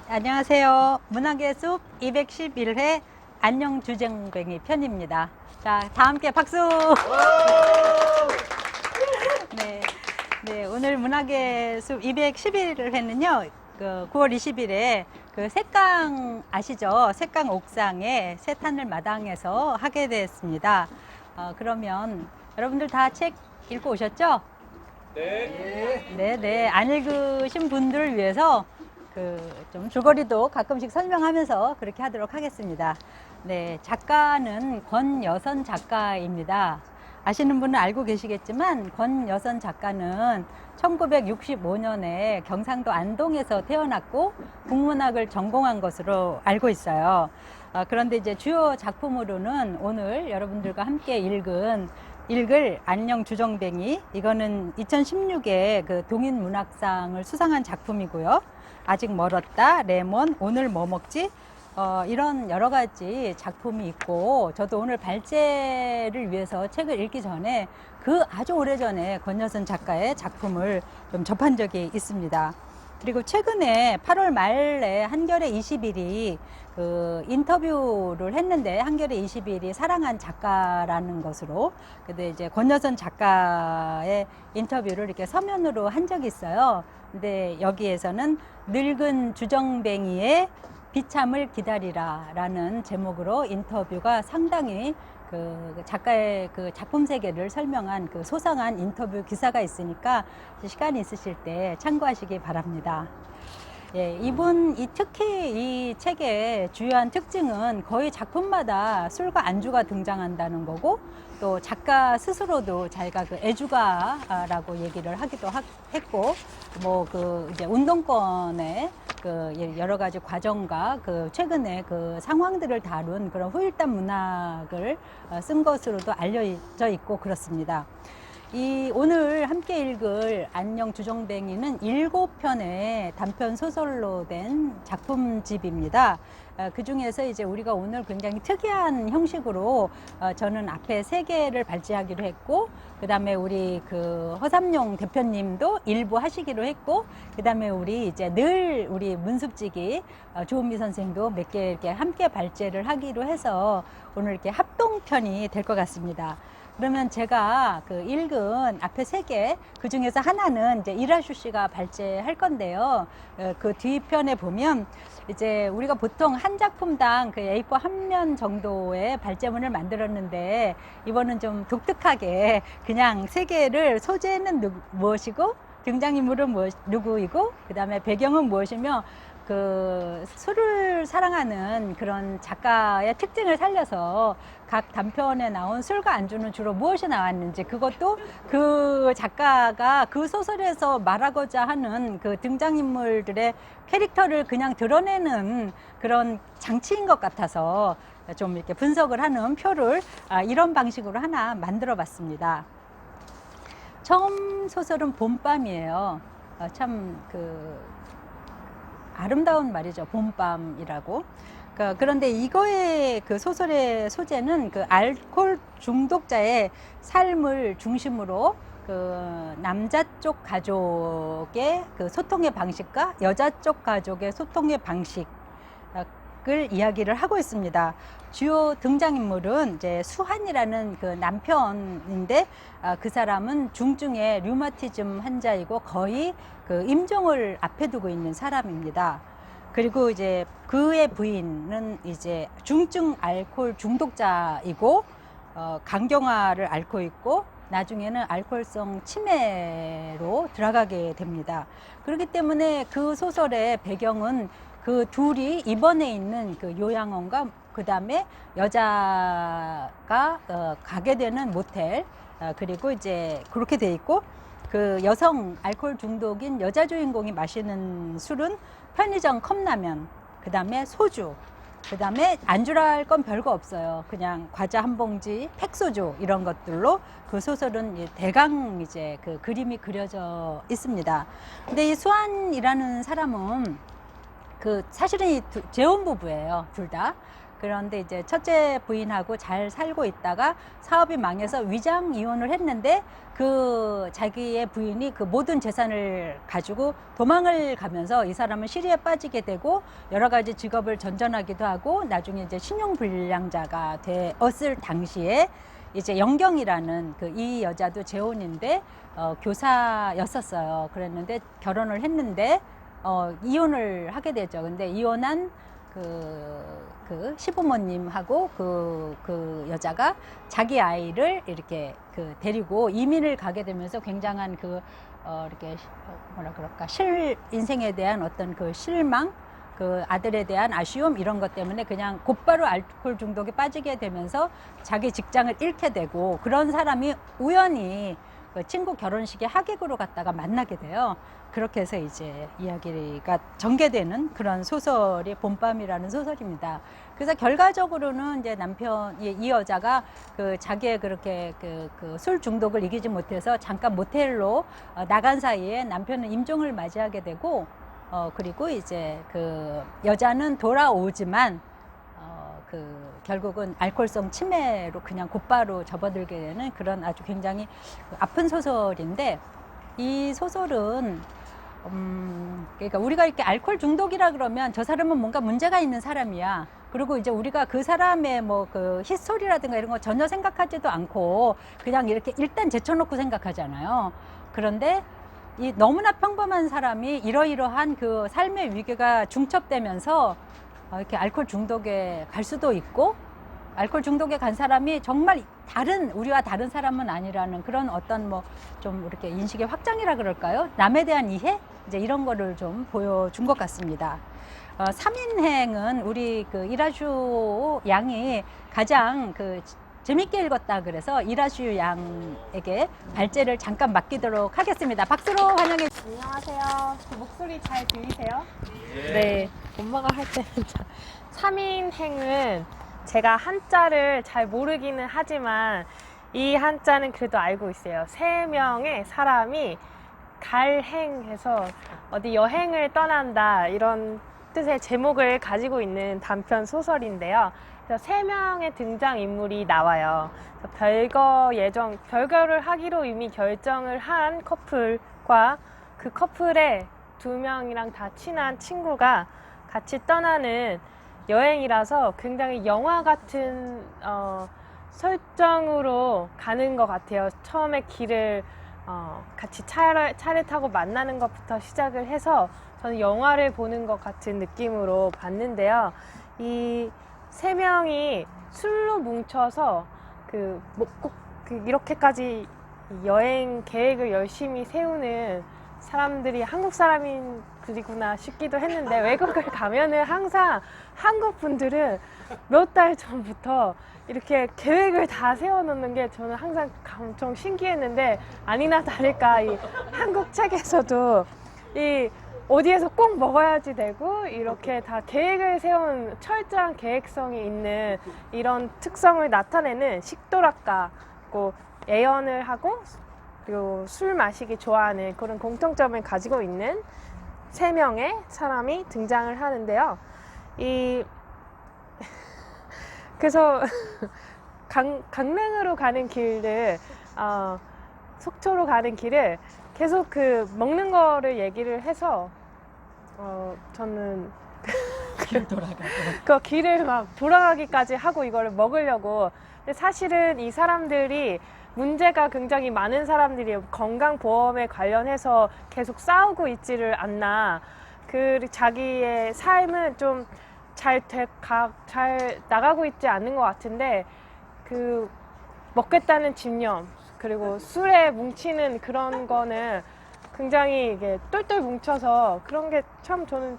안녕하세요. 문학의 숲 211회 안녕 주정뱅이 편입니다. 자, 다 함께 박수! 네, 네, 오늘 문학의 숲 211회는요, 9월 20일에 그 색강 아시죠? 색강 옥상에 새하늘 마당에서 하게 됐습니다. 그러면 여러분들 다 책 읽고 오셨죠? 네. 네, 안 읽으신 분들을 위해서 좀 줄거리도 가끔씩 설명하면서 그렇게 하도록 하겠습니다. 네, 작가는 권여선 작가입니다. 아시는 분은 알고 계시겠지만 권여선 작가는 1965년에 경상도 안동에서 태어났고 국문학을 전공한 것으로 알고 있어요. 그런데 이제 주요 작품으로는 오늘 여러분들과 함께 읽을 안녕 주정뱅이, 이거는 2016에 그 동인문학상을 수상한 작품이고요. 아직 멀었다, 레몬, 오늘 뭐 먹지? 이런 여러 가지 작품이 있고, 저도 오늘 발제를 위해서 책을 읽기 전에 그 아주 오래전에 권여선 작가의 작품을 좀 접한 적이 있습니다. 그리고 최근에 8월 말에 한겨레 21이 그 인터뷰를 했는데, 한겨레 21이 사랑한 작가라는 것으로, 근데 이제 권여선 작가의 인터뷰를 이렇게 서면으로 한 적이 있어요. 근데 여기에서는 늙은 주정뱅이의 비참을 기다리라 라는 제목으로 인터뷰가 상당히 그 작가의 그 작품 세계를 설명한 그 소상한 인터뷰 기사가 있으니까 시간이 있으실 때 참고하시기 바랍니다. 예, 특히 이 책의 주요한 특징은 거의 작품마다 술과 안주가 등장한다는 거고, 또 작가 스스로도 자기가 그 애주가라고 얘기를 하기도 했고, 뭐 이제 운동권의 그 여러 가지 과정과 그 최근에 그 상황들을 다룬 그런 후일담 문학을 쓴 것으로도 알려져 있고 그렇습니다. 오늘 함께 읽을 안녕 주정뱅이는 7편의 단편 소설로 된 작품집입니다. 그 중에서 이제 우리가 오늘 굉장히 특이한 형식으로 저는 앞에 3개를 발제하기로 했고, 그 다음에 우리 그 허삼용 대표님도 일부 하시기로 했고, 그 다음에 우리 문습지기 조은미 선생도 몇 개 이렇게 함께 발제를 하기로 해서 오늘 이렇게 합동편이 될 것 같습니다. 그러면 제가 그 읽은 앞에 3개, 그 중에서 하나는 이제 이라슈 씨가 발제할 건데요. 그 뒤편에 보면 이제 우리가 보통 한 작품당 그 A4 한 면 정도의 발제문을 만들었는데, 이번은 좀 독특하게 그냥 3개를 소재는 무엇이고, 등장인물은 누구이고, 그 다음에 배경은 무엇이며, 그 술을 사랑하는 그런 작가의 특징을 살려서 각 단편에 나온 술과 안주는 주로 무엇이 나왔는지, 그것도 그 작가가 그 소설에서 말하고자 하는 그 등장인물들의 캐릭터를 그냥 드러내는 그런 장치인 것 같아서 좀 이렇게 분석을 하는 표를 이런 방식으로 하나 만들어 봤습니다. 처음 소설은 봄밤이에요. 참 아름다운 말이죠. 봄밤이라고. 그런데 이거의 그 소설의 소재는 그 알코올 중독자의 삶을 중심으로 그 남자 쪽 가족의 그 소통의 방식과 여자 쪽 가족의 소통의 방식을 이야기를 하고 있습니다. 주요 등장인물은 이제 수한이라는 그 남편인데, 그 사람은 중증의 류마티즘 환자이고 거의 그 임종을 앞에 두고 있는 사람입니다. 그리고 이제 그의 부인은 이제 중증 알코올 중독자이고 강경화를 앓고 있고, 나중에는 알코올성 치매로 들어가게 됩니다. 그렇기 때문에 그 소설의 배경은 그 둘이 입원해 있는 그 요양원과 그 다음에 여자가 가게 되는 모텔, 그리고 이제 그렇게 돼 있고, 그 여성 알코올 중독인 여자 주인공이 마시는 술은 편의점 컵라면, 그 다음에 소주, 그 다음에 안주라 할 건 별거 없어요. 그냥 과자 한 봉지, 팩소주 이런 것들로 그 소설은 대강 이제 그 그림이 그려져 있습니다. 근데 이 수환이라는 사람은 사실은 이 재혼 부부예요, 둘 다. 그런데 이제 첫째 부인하고 잘 살고 있다가 사업이 망해서 위장 이혼을 했는데 그 자기의 부인이 그 모든 재산을 가지고 도망을 가면서 이 사람은 시리에 빠지게 되고 여러 가지 직업을 전전하기도 하고 나중에 이제 신용불량자가 되었을 당시에 이제 영경이라는 그 이 여자도 재혼인데 교사였었어요. 그랬는데 결혼을 했는데 이혼을 하게 되죠. 근데 이혼한 그 시부모님하고 그 여자가 자기 아이를 이렇게 데리고 이민을 가게 되면서 굉장한 이렇게 뭐라 그럴까 인생에 대한 어떤 그 실망, 그 아들에 대한 아쉬움 이런 것 때문에 그냥 곧바로 알코올 중독에 빠지게 되면서 자기 직장을 잃게 되고 그런 사람이 우연히 그 친구 결혼식에 하객으로 갔다가 만나게 돼요. 그렇게 해서 이제 이야기가 전개되는 그런 소설이 봄밤이라는 소설입니다. 그래서 결과적으로는 이제 이 여자가 그 자기의 그렇게 그 술 중독을 이기지 못해서 잠깐 모텔로 나간 사이에 남편은 임종을 맞이하게 되고 그리고 이제 그 여자는 돌아오지만 결국은 알코올성 치매로 그냥 곧바로 접어들게 되는 그런 아주 굉장히 아픈 소설인데 이 소설은 그러니까 우리가 이렇게 알코올 중독이라 그러면 저 사람은 뭔가 문제가 있는 사람이야. 그리고 이제 우리가 그 사람의 뭐 그 히스토리라든가 이런 거 전혀 생각하지도 않고 그냥 이렇게 일단 제쳐놓고 생각하잖아요. 그런데 이 너무나 평범한 사람이 이러이러한 그 삶의 위기가 중첩되면서 이렇게 알코올 중독에 갈 수도 있고 알코올 중독에 간 사람이 정말 우리와 다른 사람은 아니라는 그런 어떤 뭐 좀 이렇게 인식의 확장이라 그럴까요? 남에 대한 이해? 이제 이런 거를 좀 보여준 것 같습니다. 3인행은 우리 그 이라주 양이 가장 재밌게 읽었다 그래서 이라주 양에게 발제를 잠깐 맡기도록 하겠습니다. 박수로 환영해 주세요. 안녕하세요. 제 목소리 잘 들리세요? 네. 엄마가 할 때는 3인행은 제가 한자를 잘 모르기는 하지만 이 한자는 그래도 알고 있어요. 3명의 사람이 갈행해서 어디 여행을 떠난다 이런 뜻의 제목을 가지고 있는 단편 소설인데요. 그래서 3명의 등장인물이 나와요. 별거를 하기로 이미 결정을 한 커플과 그 커플의 2명이랑 다 친한 친구가 같이 떠나는 여행이라서 굉장히 영화 같은 설정으로 가는 것 같아요. 처음에 길을 같이 차를 타고 만나는 것부터 시작을 해서 저는 영화를 보는 것 같은 느낌으로 봤는데요. 이 3명이 술로 뭉쳐서 꼭 이렇게까지 여행 계획을 열심히 세우는 사람들이 한국 사람들이구나 싶기도 했는데 외국을 가면은 항상 한국 분들은 몇 달 전부터 이렇게 계획을 다 세워놓는 게 저는 항상 엄청 신기했는데 아니나 다를까 이 한국 책에서도 이 어디에서 꼭 먹어야지 되고 이렇게 다 계획을 세운 철저한 계획성이 있는 이런 특성을 나타내는 식도락가고 애연을 하고 그리고 술 마시기 좋아하는 그런 공통점을 가지고 있는 3명의 사람이 등장을 하는데요. 그래서 강릉으로 가는 길을 속초로 가는 길을 계속 먹는 거를 얘기를 해서 저는 그 길을 막 돌아가기까지 하고 이거를 먹으려고. 근데 사실은 이 사람들이 문제가 굉장히 많은 사람들이 건강보험에 관련해서 계속 싸우고 있지를 않나. 자기의 삶은 좀 잘 나가고 있지 않는 것 같은데 먹겠다는 집념 그리고 술에 뭉치는 그런 거는 굉장히 이게 똘똘 뭉쳐서 그런 게 참 저는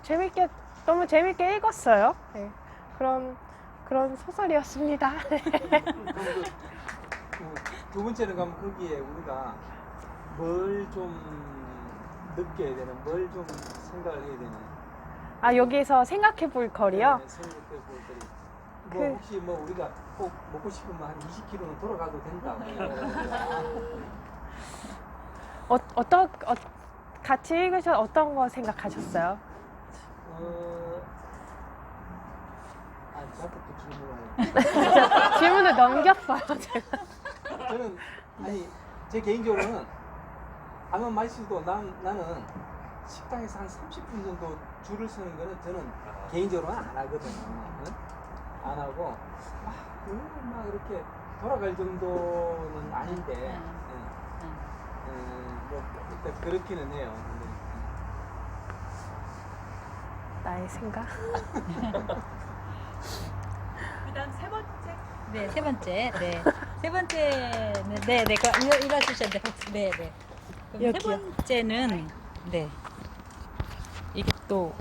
너무 재밌게 읽었어요. 네. 그런 소설이었습니다. 두 번째는 그럼 거기에 우리가 뭘 좀 느껴야 되는, 뭘 좀 생각을 해야 되는. 여기서 생각해 볼 거리요? 네, 생각해 볼 거리. 혹시 우리가 꼭 먹고 싶으면 한 20km는 돌아가도 된다. 같이 읽으셔서 어떤 거 생각하셨어요? 자꾸 또 질문을. 질문을 넘겼어요, 제가. 저는 아니 제 개인적으로는 라면 맛있어도 나는 식당에서 한 30분 정도 줄을 서는 거는 저는 개인적으로는 안 하거든요. 응? 안 하고 그거는 막 이렇게 돌아갈 정도는 아닌데 뭐 일단 그렇기는 해요. 근데, 나의 생각? 그다음 세 번째. 네, 세 번째. 네. 세 번째는 일어서셨는데. 네, 네. 그럼 세 여기요. 번째는 네. 이게 또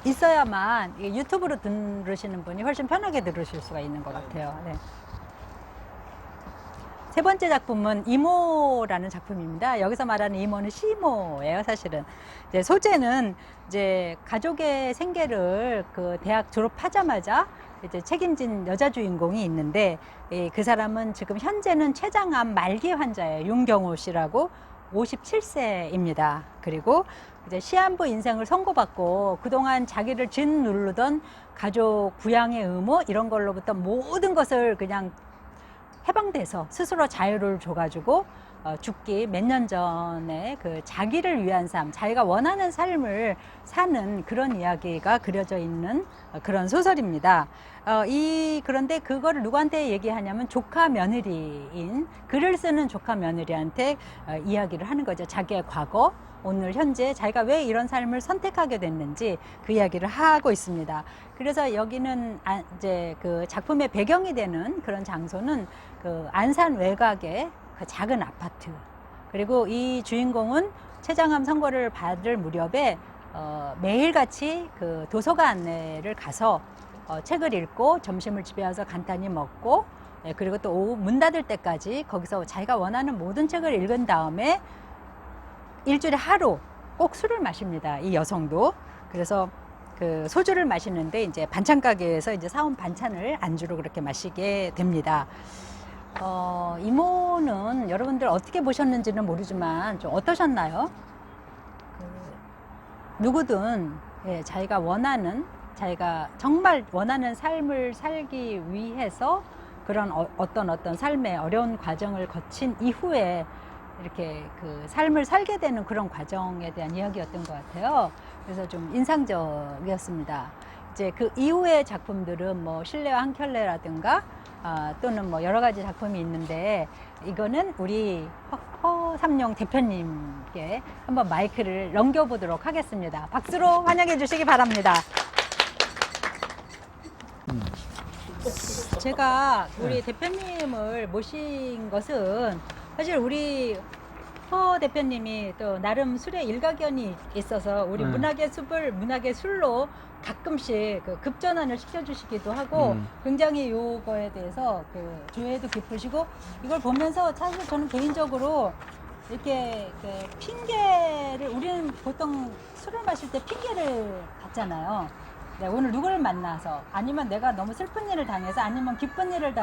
있어야만 이게 유튜브로 들으시는 분이 훨씬 편하게 들으실 수가 있는 것 같아요. 네. 세 번째 작품은 이모라는 작품입니다. 여기서 말하는 이모는 시모예요, 사실은. 이제 소재는 이제 가족의 생계를 그 대학 졸업하자마자 이제 책임진 여자 주인공이 있는데 그 사람은 지금 현재는 췌장암 말기 환자예요. 윤경호 씨라고 57세입니다. 그리고 이제 시한부 인생을 선고받고 그동안 자기를 짓누르던 가족 부양의 의무 이런 걸로부터 모든 것을 그냥 해방돼서 스스로 자유를 줘가지고 죽기 몇 년 전에 그 자기를 위한 삶, 자기가 원하는 삶을 사는 그런 이야기가 그려져 있는 그런 소설입니다. 그런데 그거를 누구한테 얘기하냐면 조카 며느리인 글을 쓰는 조카 며느리한테 이야기를 하는 거죠. 자기의 과거, 오늘 현재 자기가 왜 이런 삶을 선택하게 됐는지 그 이야기를 하고 있습니다. 그래서 여기는 이제 그 작품의 배경이 되는 그런 장소는 그 안산 외곽의 그 작은 아파트. 그리고 이 주인공은 췌장암 선고를 받을 무렵에 매일같이 그 도서관을 가서 책을 읽고 점심을 집에 와서 간단히 먹고 그리고 또 오후 문 닫을 때까지 거기서 자기가 원하는 모든 책을 읽은 다음에 일주일에 하루 꼭 술을 마십니다. 이 여성도. 그래서 그 소주를 마시는데 이제 반찬 가게에서 이제 사온 반찬을 안주로 그렇게 마시게 됩니다. 이모는 여러분들 어떻게 보셨는지는 모르지만 좀 어떠셨나요? 누구든 자기가 정말 원하는 삶을 살기 위해서 그런 어떤 삶의 어려운 과정을 거친 이후에 이렇게 그 삶을 살게 되는 그런 과정에 대한 이야기였던 것 같아요. 그래서 좀 인상적이었습니다. 이제 그 이후의 작품들은 뭐 신뢰와 한 켤레라든가 또는 뭐 여러 가지 작품이 있는데 이거는 우리 허삼룡 대표님께 한번 마이크를 넘겨보도록 하겠습니다. 박수로 환영해 주시기 바랍니다. 제가 우리 대표님을 모신 것은 사실 우리 허 대표님이 또 나름 술에 일가견이 있어서 우리 문학의 숲을 문학의 술로 가끔씩 그 급전환을 시켜주시기도 하고 굉장히 요거에 대해서 그 조예도 깊으시고 이걸 보면서 사실 저는 개인적으로 이렇게 그 핑계를 우리는 보통 술을 마실 때 핑계를 받잖아요. 네, 오늘 누구를 만나서 아니면 내가 너무 슬픈 일을 당해서 아니면 기쁜 일을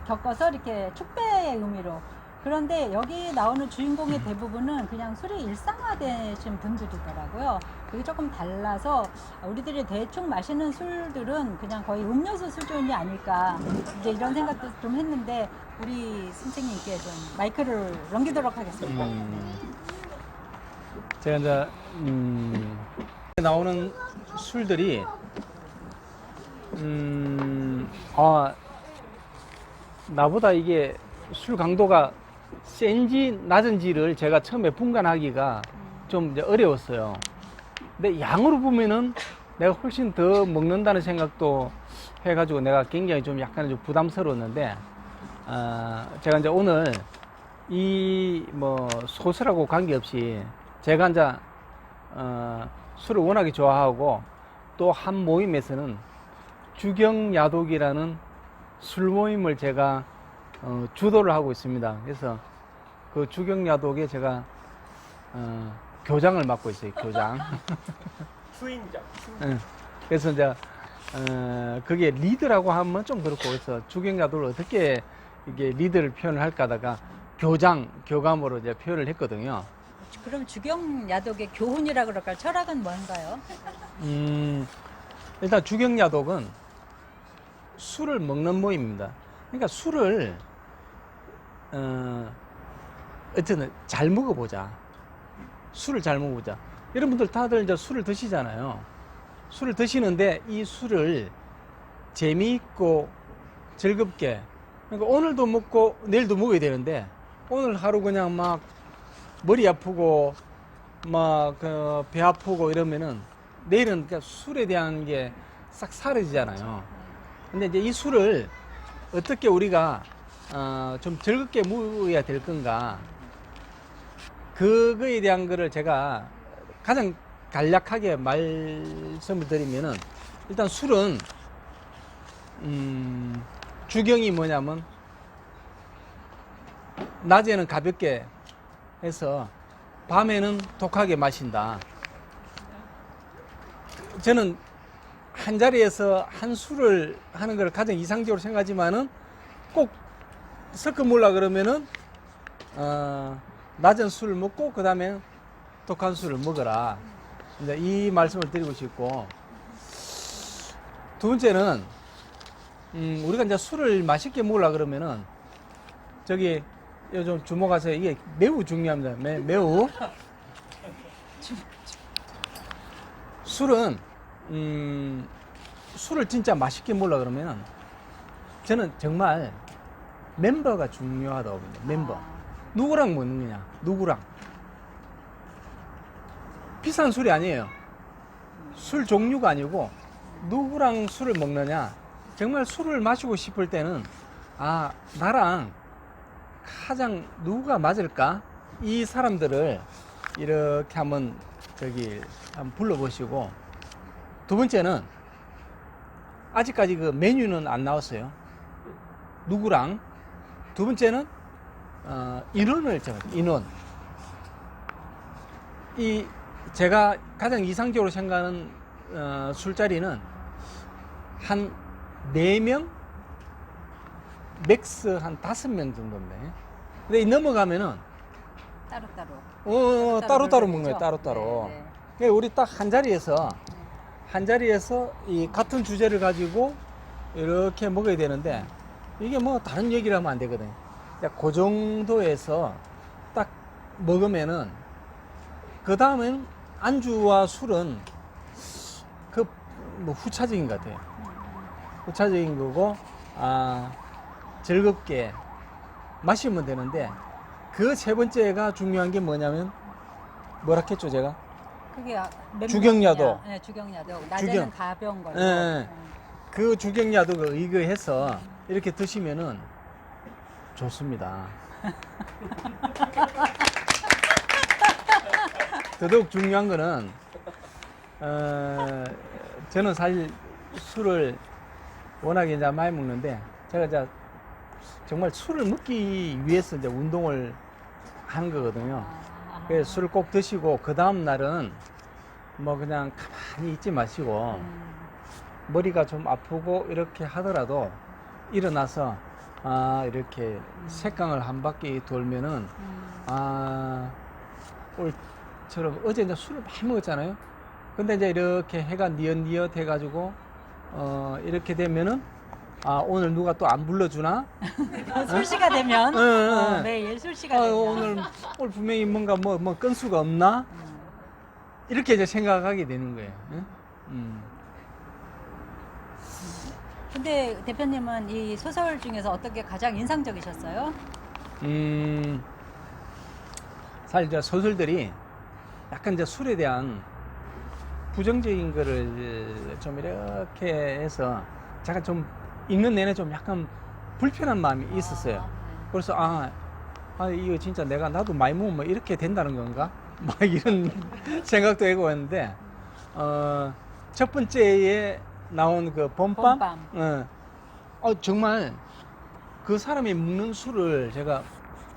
겪어서 이렇게 축배의 의미로 그런데 여기 나오는 주인공의 대부분은 그냥 술이 일상화되신 분들이더라고요. 그게 조금 달라서 우리들이 대충 마시는 술들은 그냥 거의 음료수 수준이 아닐까 이제 이런 생각도 좀 했는데 우리 선생님께 좀 마이크를 넘기도록 하겠습니다. 제가 이제 나오는 술들이 나보다 이게 술 강도가 센지 낮은지를 제가 처음에 분간하기가 좀 이제 어려웠어요. 근데 양으로 보면은 내가 훨씬 더 먹는다는 생각도 해가지고 내가 굉장히 좀 약간 좀 부담스러웠는데, 제가 이제 오늘 이 뭐 소설하고 관계없이 제가 이제 술을 워낙에 좋아하고 또 한 모임에서는 주경야독이라는 술 모임을 제가 주도를 하고 있습니다. 그래서 그 주경야독에 제가 교장을 맡고 있어요. 교장. 추인장. 그래서 이제 그게 리드라고 하면 좀 그렇고 그래서 주경야독을 어떻게 이게 리드를 표현을 할까 하다가 교감으로 이제 표현을 했거든요. 그럼 주경야독의 교훈이라 그럴까요? 철학은 뭔가요? 일단 주경야독은 술을 먹는 모임입니다. 그러니까 술을 어쨌든 잘 먹어보자. 술을 잘 먹어보자. 여러분들 다들 이제 술을 드시잖아요. 술을 드시는데 이 술을 재미있고 즐겁게, 그러니까 오늘도 먹고 내일도 먹어야 되는데 오늘 하루 그냥 막 머리 아프고 막 배 아프고 이러면은 내일은 그냥 술에 대한 게 싹 사라지잖아요. 근데 이제 이 술을 어떻게 우리가 좀 즐겁게 먹어야 될 건가, 그거에 대한 거를 제가 가장 간략하게 말씀을 드리면은, 일단 술은 주경이 뭐냐면 낮에는 가볍게 해서 밤에는 독하게 마신다. 저는 한 자리에서 한 술을 하는 걸 가장 이상적으로 생각하지만은 꼭 섞어 먹으려 그러면은 낮은 술을 먹고 그 다음에 독한 술을 먹어라. 이제 이 말씀을 드리고 싶고, 두 번째는 우리가 이제 술을 맛있게 먹으려 그러면은 저기 요즘 주목하세요. 이게 매우 중요합니다. 매우. 술은 술을 진짜 맛있게 먹으려 그러면 저는 정말 멤버가 중요하다고 봅니다. 멤버. 누구랑 먹는 거냐? 누구랑? 비싼 술이 아니에요. 술 종류가 아니고 누구랑 술을 먹느냐? 정말 술을 마시고 싶을 때는 나랑 가장 누가 맞을까? 이 사람들을 이렇게 한번 불러보시고, 두 번째는 아직까지 그 메뉴는 안 나왔어요. 누구랑? 두 번째는 인원을 정해요. 인원. 이 제가 가장 이상적으로 생각하는 술자리는 한 4명, 맥스 한 5명 정도인데, 근데 이 넘어가면은 따로따로 먹는 거예요. 따로따로. 네, 네. 그러니까 우리 딱 한 자리에서 이 같은 주제를 가지고 이렇게 먹어야 되는데, 이게 뭐 다른 얘기를 하면 안 되거든요. 그러니까 그 정도에서 딱 먹으면은, 그 다음엔 안주와 술은 뭐 후차적인 것 같아요. 후차적인 거고, 즐겁게 마시면 되는데, 그 세 번째가 중요한 게 뭐냐면, 뭐라 했죠, 제가? 그게 몇 주경야도. 명이냐? 네, 주경야도. 낮에는 주경. 가벼운 걸로. 네. 그 주경야도가 의거해서 이렇게 드시면은 좋습니다. 더더욱 중요한 거는, 저는 사실 술을 워낙에 이제 많이 먹는데, 제가 이제 정말 술을 먹기 위해서 이제 운동을 하는 거거든요. 그래서 술을 꼭 드시고, 그 다음 날은 뭐 그냥 가만히 있지 마시고, 머리가 좀 아프고 이렇게 하더라도 일어나서 이렇게 색강을 한 바퀴 돌면은, 오늘처럼 어제 이제 술을 많이 먹었잖아요. 근데 이제 이렇게 해가 니엇니엇 해가지고 이렇게 되면은, 오늘 누가 또 안 불러주나? 술시가 되면 응. 매일 술시가 되면 오늘 분명히 뭔가 뭐 건수가 없나? 이렇게 이제 생각하게 되는 거예요. 응? 근데 대표님은 이 소설 중에서 어떤 게 가장 인상적이셨어요? 사실 이제 소설들이 약간 이제 술에 대한 부정적인 거를 좀 이렇게 해서 제가 좀 읽는 내내 좀 약간 불편한 마음이 있었어요. 그래서 이거 진짜 나도 많이 먹으면 이렇게 된다는 건가? 막 이런 생각도 하고 했는데, 첫 번째에 나온 그 봄밤? 정말 그 사람이 먹는 술을 제가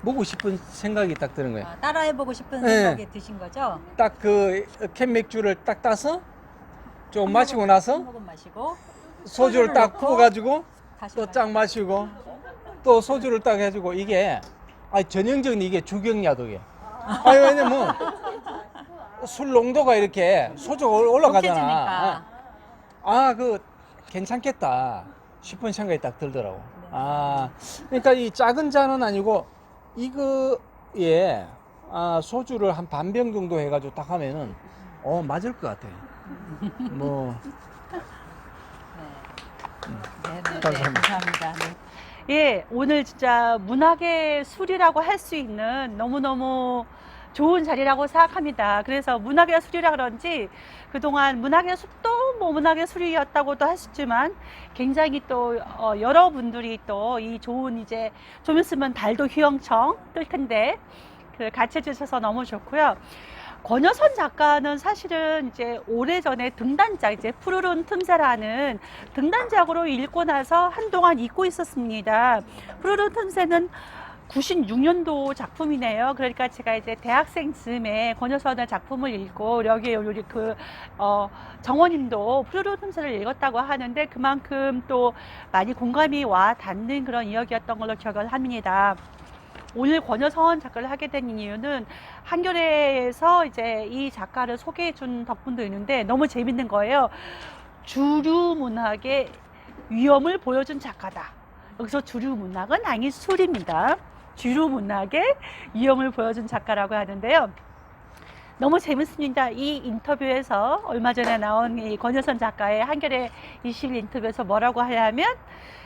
먹고 싶은 생각이 딱 드는 거예요. 따라해보고 싶은 네. 생각이 드신 거죠? 딱 그 캔 맥주를 딱 따서 좀 마시고 나서 한 모금 마시고 소주를 딱 넣고 부어가지고 다시 또 쫙 마시고 또 소주를 딱 해주고, 이게 전형적인 이게 주경야독이에요. 왜냐면 술 농도가 이렇게 소주가 올라가잖아. 독해지니까. 그 괜찮겠다. 싶은 생각이 딱 들더라고. 아, 그러니까 이 작은 잔은 아니고 이거에 소주를 한 반 병 정도 해가지고 딱 하면은 맞을 것 같아. 뭐 네, 감사합니다. 감사합니다. 네. 예, 오늘 진짜 문학의 술이라고 할 수 있는 너무너무 좋은 자리라고 생각합니다. 그래서 문학의 술이라 그런지 그동안 문학의 숲도 뭐 문학의 술이었다고도 하시지만 굉장히 또 여러분들이 또 이 좋은 이제 좀 있으면 달도 휘영청 뜰 텐데 그 같이 해주셔서 너무 좋고요. 권여선 작가는 사실은 이제 오래전에 등단작, 이제 푸르른 틈새라는 등단작으로 읽고 나서 한동안 잊고 있었습니다. 푸르른 틈새는 96년도 작품이네요. 그러니까 제가 이제 대학생 즈음에 권여선의 작품을 읽고 여기에 우리 정원님도 푸르른 틈새를 읽었다고 하는데 그만큼 또 많이 공감이 와 닿는 그런 이야기였던 걸로 기억을 합니다. 오늘 권여선 작가를 하게 된 이유는 한겨레에서 이제 이 작가를 소개해 준 덕분도 있는데 너무 재밌는 거예요. 주류 문학의 위험을 보여준 작가다. 여기서 주류 문학은 아니 술입니다. 주류 문학의 위험을 보여준 작가라고 하는데요. 너무 재밌습니다. 이 인터뷰에서 얼마 전에 나온 이 권여선 작가의 한겨레 20일 인터뷰에서 뭐라고 하냐면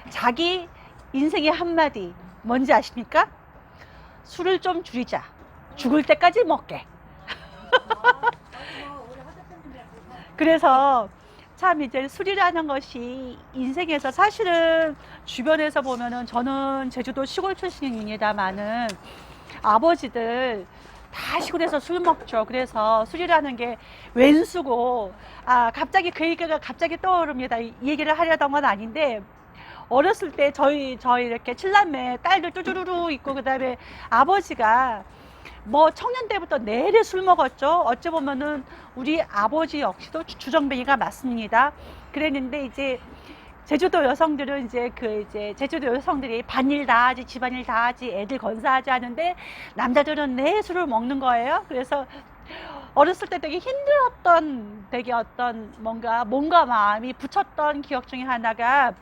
자기 인생의 한마디 뭔지 아십니까? 술을 좀 줄이자. 죽을 때까지 먹게. 그래서 참 이제 술이라는 것이 인생에서 사실은 주변에서 보면은 저는 제주도 시골 출신입니다만은 아버지들 다 시골에서 술 먹죠. 그래서 술이라는 게 웬수고 갑자기 그 얘기가 갑자기 떠오릅니다. 이 얘기를 하려던 건 아닌데 어렸을 때 저희 이렇게 칠남매 딸들 뚜루루루 있고 그다음에 아버지가 뭐 청년 때부터 내내 술 먹었죠. 어찌 보면은 우리 아버지 역시도 주정뱅이가 맞습니다. 그랬는데 이제 제주도 여성들은 이제 제주도 여성들이 반일 다 하지 집안일 다 하지 애들 건사하지 하는데 남자들은 내 술을 먹는 거예요. 그래서 어렸을 때 되게 힘들었던 되게 어떤 뭔가 몸과 마음이 붙였던 기억 중에 하나가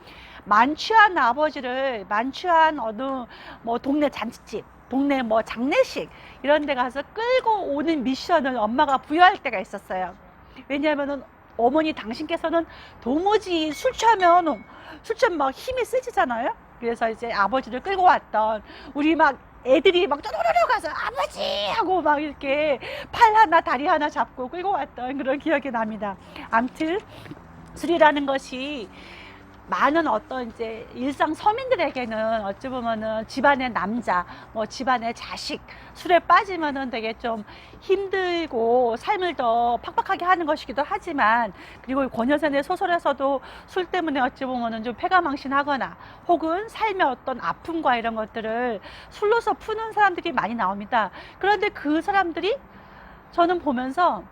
만취한 아버지를 만취한 어느 뭐 동네 잔치집 동네 뭐 장례식 이런 데 가서 끌고 오는 미션을 엄마가 부여할 때가 있었어요. 왜냐하면은 어머니 당신께서는 도무지 술 취하면 막 힘이 세지잖아요. 그래서 이제 아버지를 끌고 왔던 우리 막 애들이 막 쪼르르르 가서 아버지 하고 막 이렇게 팔 하나 다리 하나 잡고 끌고 왔던 그런 기억이 납니다. 아무튼 술이라는 것이 많은 어떤 이제 일상 서민들에게는 어찌 보면은 집안의 남자, 뭐 집안의 자식, 술에 빠지면은 되게 좀 힘들고 삶을 더 팍팍하게 하는 것이기도 하지만 그리고 권여선의 소설에서도 술 때문에 어찌 보면은 좀 패가망신하거나 혹은 삶의 어떤 아픔과 이런 것들을 술로서 푸는 사람들이 많이 나옵니다. 그런데 그 사람들이 저는 보면서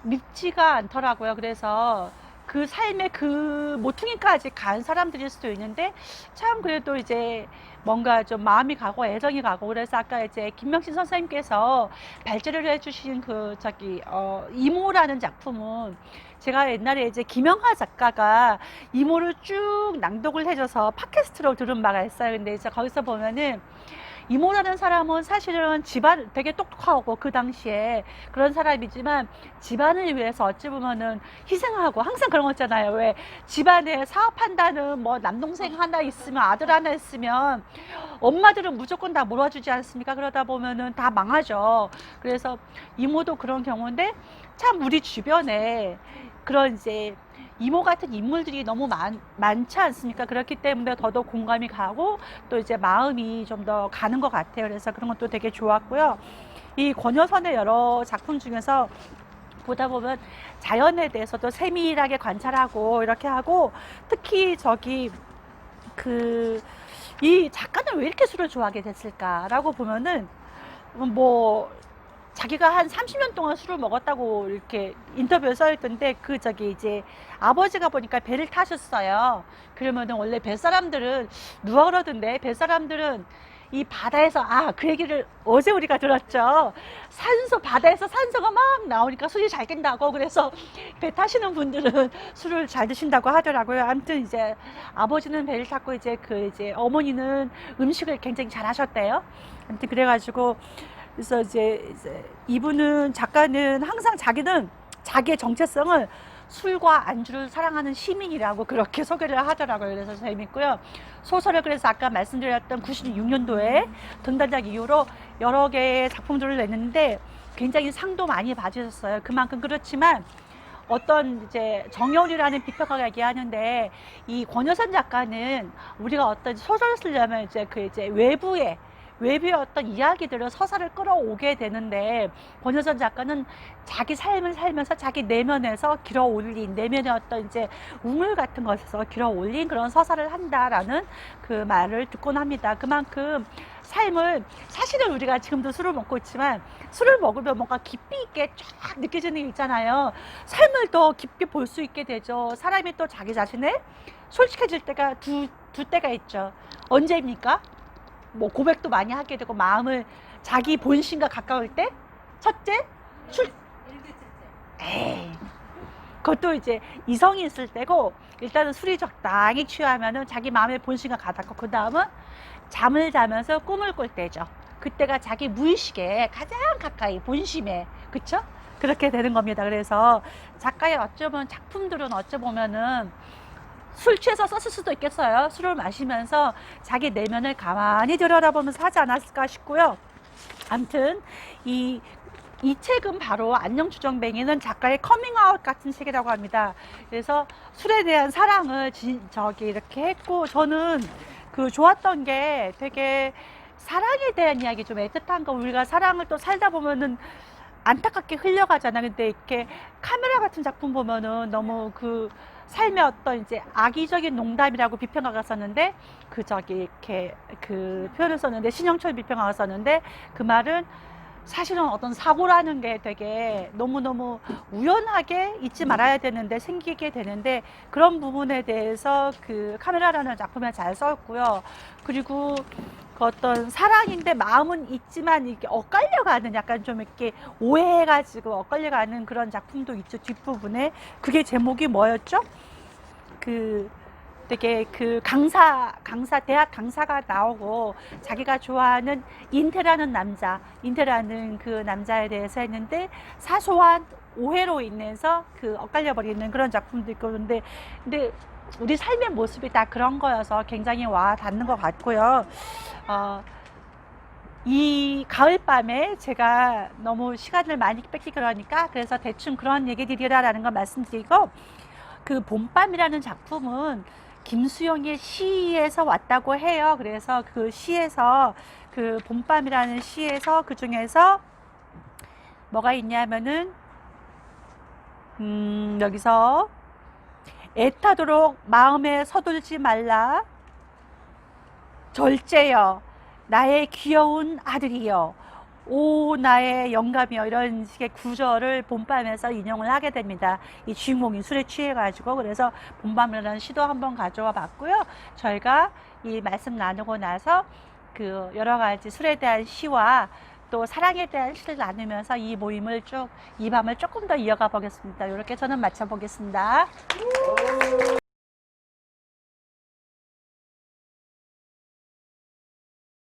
밉지가 않더라고요. 그래서 그 삶의 그 모퉁이까지 간 사람들일 수도 있는데 참 그래도 이제 뭔가 좀 마음이 가고 애정이 가고 그래서 아까 이제 김명신 선생님께서 발제를 해주신 이모라는 작품은 제가 옛날에 이제 김영하 작가가 이모를 쭉 낭독을 해줘서 팟캐스트로 들은 바가 있어요. 근데 이제 거기서 보면은 이모라는 사람은 사실은 집안 되게 똑똑하고 그 당시에 그런 사람이지만 집안을 위해서 어찌 보면은 희생하고 항상 그런 거 있잖아요. 왜 집안에 사업한다는 뭐 남동생 하나 있으면 아들 하나 있으면 엄마들은 무조건 다 몰아주지 않습니까? 그러다 보면은 다 망하죠. 그래서 이모도 그런 경우인데 참 우리 주변에 그런 이제 이모 같은 인물들이 너무 많지 않습니까? 그렇기 때문에 더더욱 공감이 가고 또 이제 마음이 좀 더 가는 것 같아요. 그래서 그런 것도 되게 좋았고요. 이 권여선의 여러 작품 중에서 보다 보면 자연에 대해서도 세밀하게 관찰하고 이렇게 하고 특히 이 작가는 왜 이렇게 술을 좋아하게 됐을까라고 보면은 뭐 자기가 한 30년 동안 술을 먹었다고 이렇게 인터뷰에 써있던데 이제 아버지가 보니까 배를 타셨어요. 그러면은 원래 뱃사람들은 누가 그러던데 뱃사람들은 이 바다에서 그 얘기를 어제 우리가 들었죠. 바다에서 산소가 막 나오니까 술이 잘 깬다고. 그래서 배 타시는 분들은 술을 잘 드신다고 하더라고요. 아무튼 이제 아버지는 배를 탔고 이제 어머니는 음식을 굉장히 잘 하셨대요. 아무튼 그래가지고 그래서 이제 이분은 작가는 항상 자기의 정체성을 술과 안주를 사랑하는 시민이라고 그렇게 소개를 하더라고요. 그래서 재밌고요. 소설을 그래서 아까 말씀드렸던 96년도에 등단작 이후로 여러 개의 작품들을 냈는데 굉장히 상도 많이 받으셨어요. 그만큼 그렇지만 어떤 이제 정여울이라는 비평가가 얘기하는데 이 권여선 작가는 우리가 어떤 소설을 쓰려면 이제 외부의 어떤 이야기들을 서사를 끌어오게 되는데 권여선 작가는 자기 삶을 살면서 자기 내면에서 길어올린 내면의 어떤 이제 우물 같은 것에서 길어올린 그런 서사를 한다라는 그 말을 듣곤 합니다. 그만큼 삶을 사실은 우리가 지금도 술을 먹고 있지만 술을 먹으면 뭔가 깊이 있게 쫙 느껴지는 게 있잖아요. 삶을 더 깊게 볼 수 있게 되죠. 사람이 또 자기 자신에 솔직해질 때가 두 때가 있죠. 언제입니까? 뭐 고백도 많이 하게 되고 마음을 자기 본심과 가까울 때 첫째 술 에이 그것도 이제 이성이 있을 때고 일단은 술이 적당히 취하면은 자기 마음의 본심과 가깝고 그 다음은 잠을 자면서 꿈을 꿀 때죠. 그때가 자기 무의식에 가장 가까이 본심에 그쵸? 그렇게 되는 겁니다. 그래서 작가의 어쩌면 작품들은 어쩌보면은 술 취해서 썼을 수도 있겠어요. 술을 마시면서 자기 내면을 가만히 들여다보면서 하지 않았을까 싶고요. 아무튼 이 책은 바로 안녕주정뱅이는 작가의 커밍아웃 같은 책이라고 합니다. 그래서 술에 대한 사랑을 이렇게 했고 저는 좋았던 게 되게 사랑에 대한 이야기 좀 애틋한 거 우리가 사랑을 또 살다 보면은 안타깝게 흘려가잖아. 근데 이렇게 카메라 같은 작품 보면은 너무 삶의 어떤 이제 악의적인 농담이라고 비평가가 썼는데 이렇게 표현을 썼는데 신영철 비평가가 썼는데 그 말은 사실은 어떤 사고라는 게 되게 너무너무 우연하게 잊지 말아야 되는데 생기게 되는데 그런 부분에 대해서 카메라라는 작품에 잘 썼고요. 그리고 어떤 사랑인데 마음은 있지만 이렇게 엇갈려가는 약간 좀 이렇게 오해해가지고 엇갈려가는 그런 작품도 있죠. 뒷부분에 그게 제목이 뭐였죠? 되게 대학 강사가 나오고 자기가 좋아하는 인태라는 그 남자에 대해서 했는데 사소한 오해로 인해서 엇갈려 버리는 그런 작품도 있고 근데 우리 삶의 모습이 다 그런 거여서 굉장히 와 닿는 것 같고요. 이 가을밤에 제가 너무 시간을 많이 뺏기 그러니까 그래서 대충 그런 얘기들이라는 걸 말씀드리고 봄밤이라는 작품은 김수영의 시에서 왔다고 해요. 그래서 시에서 봄밤이라는 시에서 그 중에서 뭐가 있냐면은 여기서 애타도록 마음에 서둘지 말라 절제여 나의 귀여운 아들이여 오 나의 영감이여 이런 식의 구절을 봄밤에서 인용을 하게 됩니다. 이 주인공이 술에 취해가지고 그래서 봄밤이라는 시도 한번 가져와 봤고요. 저희가 이 말씀 나누고 나서 여러 가지 술에 대한 시와 또 사랑에 대한 시를 나누면서 이 모임을 이 밤을 조금 더 이어가 보겠습니다. 이렇게 저는 마쳐보겠습니다.